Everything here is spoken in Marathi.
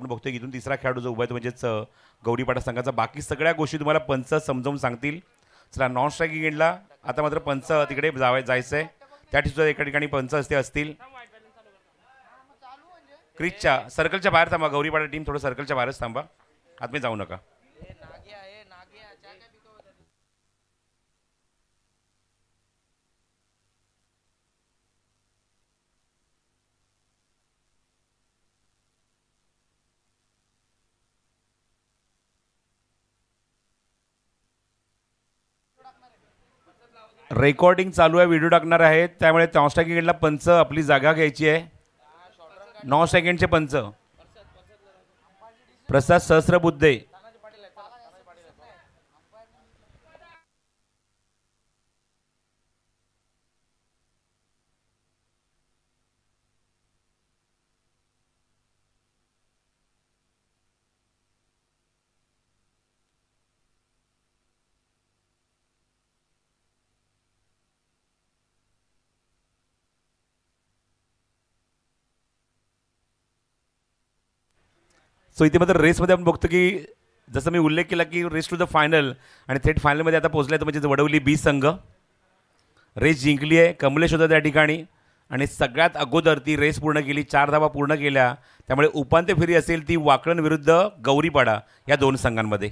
आपण बघतोय इथून तिसरा खेळाडू जो उभा आहे म्हणजेच गौरीपाडा संघाचा. बाकी सगळ्या गोष्टी तुम्हाला पंच समजावून सांगतील. चला नॉन स्ट्रायकिंग एंडला आता मात्र पंच तिकडे जायचं आहे. त्या सुद्धा एका ठिकाणी पंच असतील. क्रिजच्या सर्कलच्या बाहेर थांबा. गौरीपाडा टीम थोडं सर्कलच्या बाहेरच थांबा, आतमध्ये जाऊ नका. रेकॉर्डिंग चालू आहे, व्हिडिओ टाकणार आहेत, त्यामुळे नॉन स्ट्रायकिंग एंडला पंच आपली जागा घ्यायची आहे. नॉन स्ट्रायकिंगचे पंच प्रसाद सहस्रबुद्धे. सो इथे मात्र रेसमध्ये आपण बघतो की जसं मी उल्लेख केला की रेस टू द फायनल आणि थेट फायनलमध्ये आता पोहोचले तर म्हणजे वडवली बी संघ रेस जिंकली आहे. कमलेश होता त्या ठिकाणी आणि सगळ्यात अगोदर ती रेस पूर्ण केली, 4 धावा पूर्ण केल्या. त्यामुळे उपांत्य फेरी असेल ती वाकळण विरुद्ध गौरीपाडा या दोन संघांमध्ये.